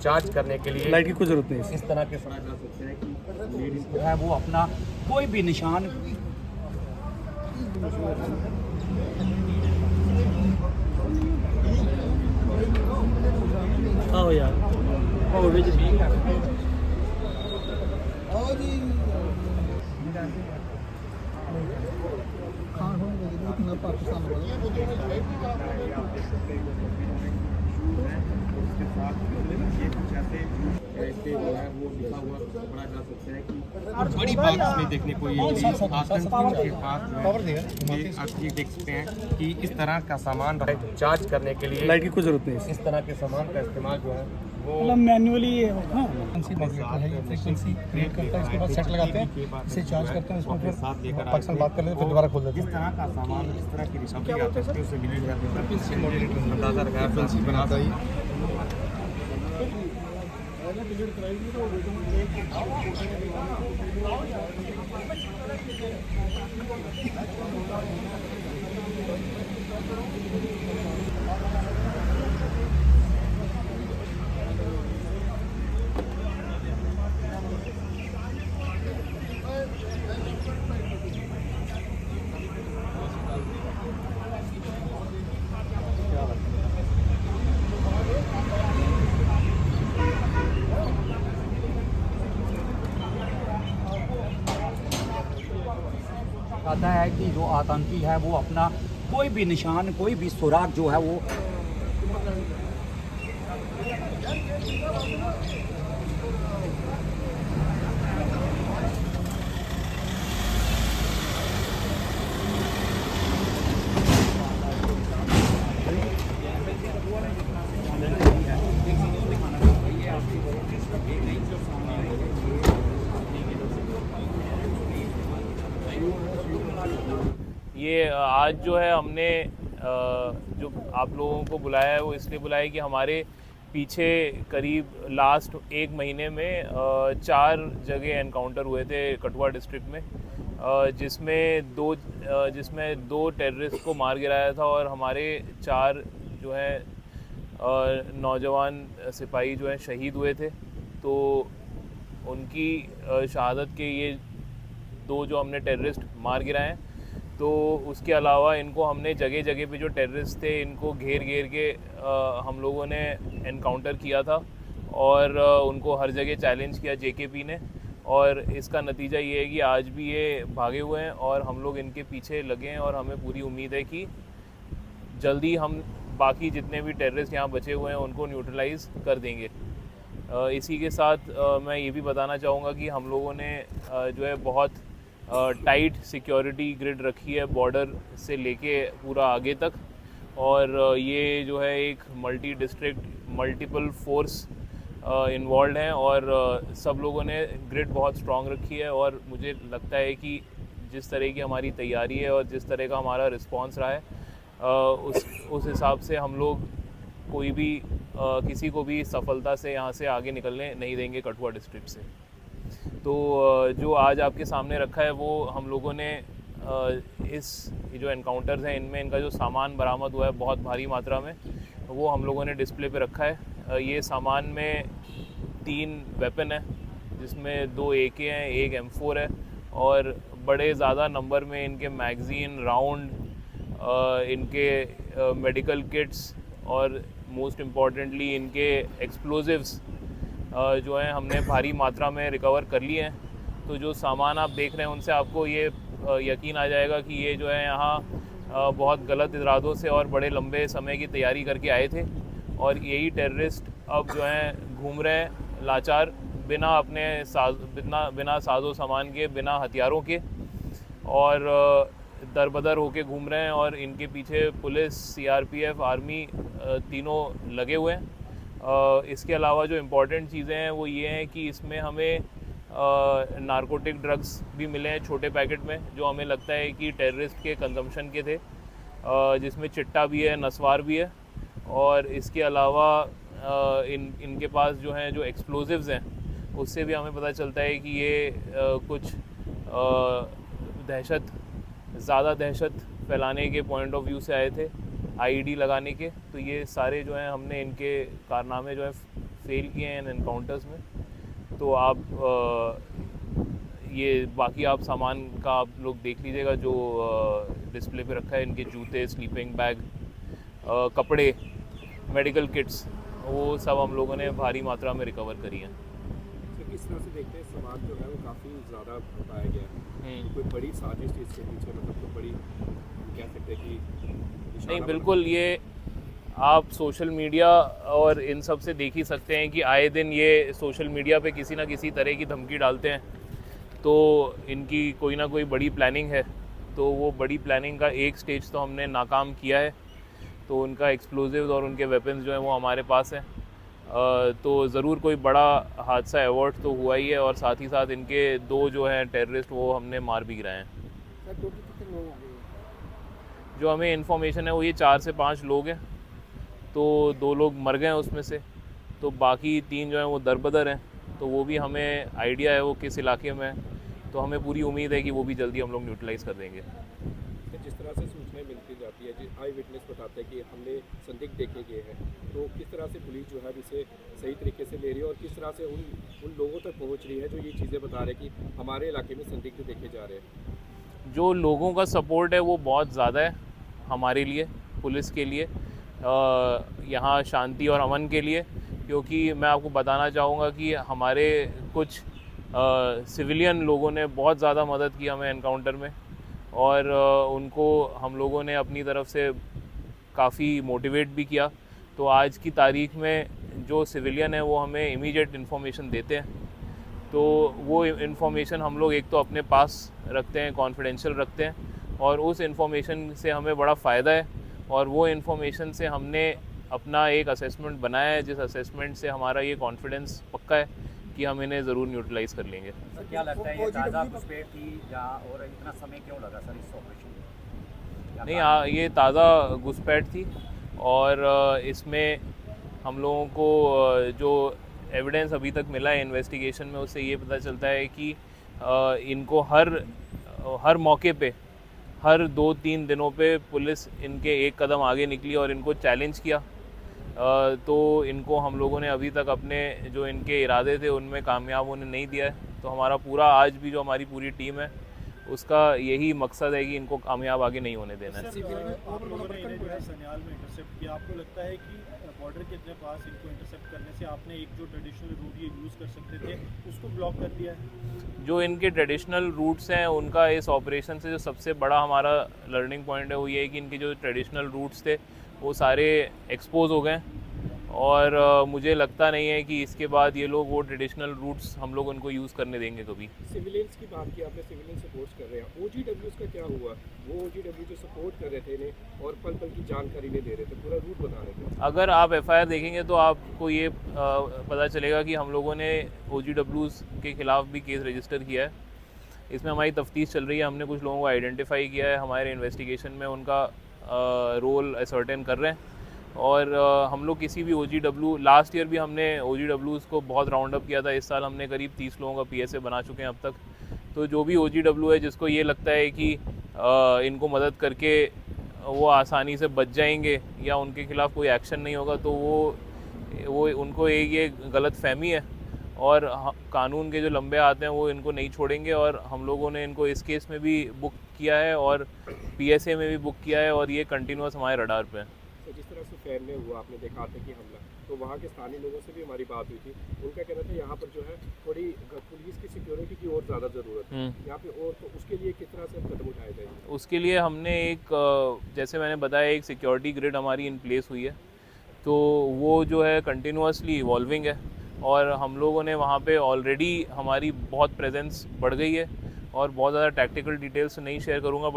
जांच करने के लिए लाइट की कोई जरूरत नहीं है। इस तरह के जा सकते हैं कि लेडीज जो है वो अपना कोई भी निशान आओ यार, आओ भेज उसके साथ ये कुछ ऐसे जो है वो लिखा हुआ पढ़ा जा सकता है कि और बड़ी बात इसमें देखने को ये मिली आतंकियों के पास जो है ये आप ये देख सकते हैं कि इस तरह का सामान जांच करने के लिए लाइट की कोई जरूरत नहीं है। इस तरह के सामान का इस्तेमाल जो है वो मतलब मैन्युअली फ्रीक्वेंसी क्रिएट करता है, इसके बाद सेट लगाते हैं, इसे चार्ज करते हैं, इसमें फिर पर्सन बात कर लेते हैं, फिर दोबारा खोल देते इस तरह का सामान इस तरह की रिकवरी आप सकते उससे मिली है अंदाजा लगाया बनाता ही आता है कि जो आतंकी है वो अपना कोई भी निशान, कोई भी सुराग जो है वो ये आज जो है हमने जो आप लोगों को बुलाया है वो इसलिए बुलाया है कि हमारे पीछे करीब लास्ट एक महीने में 4 जगह एनकाउंटर हुए थे कठुआ डिस्ट्रिक्ट में, जिसमें दो टेररिस्ट को मार गिराया था और हमारे 4 जो है नौजवान सिपाही जो हैं शहीद हुए थे। तो उनकी शहादत के ये 2 जो हमने टेररिस्ट मार गिराए हैं। तो उसके अलावा इनको हमने जगह जगह पे जो टेररिस्ट थे इनको घेर के हम लोगों ने एनकाउंटर किया था और उनको हर जगह चैलेंज किया जेकेपी ने, और इसका नतीजा ये है कि आज भी ये भागे हुए हैं और हम लोग इनके पीछे लगे हैं और हमें पूरी उम्मीद है कि जल्दी हम बाकी जितने भी टेररिस्ट यहाँ बचे हुए हैं उनको न्यूट्रलाइज़ कर देंगे। इसी के साथ मैं ये भी बताना चाहूँगा कि हम लोगों ने जो है बहुत टाइट सिक्योरिटी ग्रिड रखी है बॉर्डर से लेके पूरा आगे तक, और ये जो है एक multi district multiple force involve हैं और सब लोगों ने ग्रिड बहुत स्ट्रॉन्ग रखी है। और मुझे लगता है कि जिस तरह की हमारी तैयारी है और जिस तरह का हमारा रिस्पांस रहा है उस हिसाब से हम लोग कोई भी किसी को भी सफलता से यहाँ से आगे निकलने नहीं देंगे कठुआ डिस्ट्रिक्ट से। तो जो आज आपके सामने रखा है वो हम लोगों ने ये जो एनकाउंटर्स हैं इनमें इनका जो सामान बरामद हुआ है बहुत भारी मात्रा में, वो हम लोगों ने डिस्प्ले पे रखा है। ये सामान में 3 वेपन है जिसमें 2 AK हैं, 1 M4 है, और बड़े ज़्यादा नंबर में इनके मैगज़ीन, राउंड, इनके मेडिकल किट्स और मोस्ट इम्पॉर्टेंटली इनके एक्सप्लोजिव्स जो हैं हमने भारी मात्रा में रिकवर कर लिए हैं। तो जो सामान आप देख रहे हैं उनसे आपको ये यकीन आ जाएगा कि ये जो है यहाँ बहुत गलत इरादों से और बड़े लंबे समय की तैयारी करके आए थे, और यही टेररिस्ट अब जो हैं घूम रहे हैं लाचार, बिना साजो सामान के, बिना हथियारों के, और दरबदर होके घूम रहे हैं, और इनके पीछे पुलिस, CRPF, आर्मी तीनों लगे हुए हैं। इसके अलावा जो इम्पॉर्टेंट चीज़ें हैं वो ये हैं कि इसमें हमें नारकोटिक ड्रग्स भी मिले हैं छोटे पैकेट में, जो हमें लगता है कि टेररिस्ट के कंजम्पशन के थे, जिसमें चिट्टा भी है, नस्वार भी है, और इसके अलावा इनके पास जो हैं जो एक्सप्लोजिव्स हैं उससे भी हमें पता चलता है कि ये कुछ ज़्यादा दहशत फैलाने के पॉइंट ऑफ व्यू से आए थे, IED लगाने के। तो ये सारे जो हैं हमने इनके कारनामे जो हैं फेल किए हैं इन एनकाउंटर्स में। तो आप ये बाकी आप सामान का आप लोग देख लीजिएगा जो डिस्प्ले पे रखा है, इनके जूते, स्लीपिंग बैग, कपड़े, मेडिकल किट्स, वो सब हम लोगों ने भारी मात्रा में रिकवर करी हैं। तो किस तरह से देखते हैं सामान जो है वो काफ़ी ज़्यादा पाया गया है, कोई बड़ी साजिश इसके पीछे, मतलब तो बड़ी हम कह सकते हैं कि नहीं, बिल्कुल ये आप सोशल मीडिया और इन सब से देख ही सकते हैं कि आए दिन ये सोशल मीडिया पे किसी ना किसी तरह की धमकी डालते हैं। तो इनकी कोई ना कोई बड़ी प्लानिंग है। तो वो बड़ी प्लानिंग का एक स्टेज तो हमने नाकाम किया है। तो उनका एक्सप्लोजिव्स और उनके वेपन्स जो हैं वो हमारे पास हैं। तो ज़रूर कोई बड़ा हादसा एवर्ट तो हुआ ही है, और साथ ही साथ इनके 2 जो हैं टेररिस्ट वो हमने मार भी गिराए हैं। जो हमें इन्फॉर्मेशन है वो ये 4 से 5 लोग हैं। तो 2 लोग मर गए हैं उसमें से, तो बाकी 3 जो हैं वो दरबदर हैं। तो वो भी हमें आइडिया है वो किस इलाके में है, तो हमें पूरी उम्मीद है कि वो भी जल्दी हम लोग न्यूट्रलाइज़ कर देंगे। जिस तरह से सूचनाएं मिलती जाती है, आई विटनेस बताते हैं कि हमने संदिग्ध देखे गए हैं, तो किस तरह से पुलिस जो है इसे सही तरीके से ले रही है और किस तरह से उन लोगों तक पहुंच रही है जो ये चीज़ें बता रहे हैं कि हमारे इलाके में संदिग्ध देखे जा रहे हैं? जो लोगों का सपोर्ट है वो बहुत ज़्यादा है हमारे लिए, पुलिस के लिए, यहाँ शांति और अमन के लिए। क्योंकि मैं आपको बताना चाहूँगा कि हमारे कुछ सिविलियन लोगों ने बहुत ज़्यादा मदद की हमें एनकाउंटर में, और उनको हम लोगों ने अपनी तरफ से काफ़ी मोटिवेट भी किया। तो आज की तारीख में जो सिविलियन है वो हमें इमीडिएट इन्फॉर्मेशन देते हैं। तो वो इन्फॉर्मेशन हम लोग एक तो अपने पास रखते हैं, कॉन्फिडेंशियल रखते हैं, और उस इन्फॉर्मेशन से हमें बड़ा फ़ायदा है। और वो इन्फॉर्मेशन से हमने अपना एक असेसमेंट बनाया है, जिस असेसमेंट से हमारा ये कॉन्फिडेंस पक्का है कि हम इन्हें ज़रूर न्यूट्रलाइज़ कर लेंगे। सर क्या लगता है ये ताज़ा घुसपैठ थी या और इतना समय क्यों लगा सर इस ऑपरेशन में? नहीं, ये ताज़ा घुसपैठ थी, और इसमें हम लोगों को जो एविडेंस अभी तक मिला है इन्वेस्टिगेशन में, उससे ये पता चलता है कि इनको हर मौके पे, हर 2-3 दिनों पे पुलिस इनके एक कदम आगे निकली और इनको चैलेंज किया। तो इनको हम लोगों ने अभी तक अपने जो इनके इरादे थे उनमें कामयाब होने नहीं दिया है। तो हमारा पूरा आज भी जो हमारी पूरी टीम है उसका यही मकसद है कि इनको कामयाब आगे नहीं होने देना है। आप लोगों ने इन्हें जो है सन्याल में इंटरसेप्ट किया, आपको लगता है कि बॉर्डर के इतने पास इनको इंटरसेप्ट करने से आपने एक जो ट्रेडिशनल रूट ये यूज़ कर सकते थे उसको ब्लॉक कर दिया है? जो इनके ट्रेडिशनल रूट्स हैं उनका इस ऑपरेशन से जो सबसे बड़ा हमारा लर्निंग पॉइंट है वो ये है कि इनके जो ट्रेडिशनल रूट्स थे वो सारे एक्सपोज हो गए, और मुझे लगता नहीं है कि इसके बाद ये लोग वो ट्रेडिशनल रूट्स हम लोग उनको यूज़ करने देंगे कभी। सिविलियंस की बात की आपने, सिविलियन सपोर्ट कर रहे हैं, OGWs का क्या हुआ? वो OGW जो सपोर्ट कर रहे थे इन्हें और पल पल की जानकारी नहीं दे रहे थे, पूरा रूट बता रहे थे। अगर आप FIR देखेंगे तो आपको ये पता चलेगा कि हम लोगों ने OGWs के ख़िलाफ़ भी केस रजिस्टर किया है। इसमें हमारी तफ्तीश चल रही है, हमने कुछ लोगों को आइडेंटिफाई किया है, हमारे इन्वेस्टिगेशन में उनका रोल असर्टेन कर रहे हैं। और हम लोग किसी भी OGW, लास्ट ईयर भी हमने OGWs को बहुत राउंड अप किया था, इस साल हमने करीब 30 लोगों का PSA बना चुके हैं अब तक। तो जो भी OGW है जिसको ये लगता है कि इनको मदद करके वो आसानी से बच जाएंगे या उनके ख़िलाफ़ कोई एक्शन नहीं होगा, तो वो उनको एक ये गलत फहमी है, और कानून के जो लंबे हाथ हैं वो इनको नहीं छोड़ेंगे। और हम लोगों ने इनको इस केस में भी बुक किया है और PSA में भी बुक किया है, और ये कंटिन्यूस हमारे रडार पे है। तो जिस तरह से फैन में हुआ, आपने देखा था कि हमला, तो वहाँ के स्थानीय लोगों से भी हमारी बात हुई थी, उनका कहना था यहाँ पर जो है थोड़ी पुलिस की सिक्योरिटी की और ज़्यादा ज़रूरत है यहाँ पे, और तो उसके लिए किस तरह से कदम उठाए जाएंगे? उसके लिए हमने एक, जैसे मैंने बताया, एक सिक्योरिटी ग्रिड हमारी इन प्लेस हुई है। तो वो जो है कंटिन्यूसली इवॉल्विंग है, और हम लोगों ने वहाँ पे ऑलरेडी हमारी बहुत प्रेजेंस बढ़ गई है, और बहुत ज़्यादा टैक्टिकल डिटेल्स नहीं शेयर करूँगा,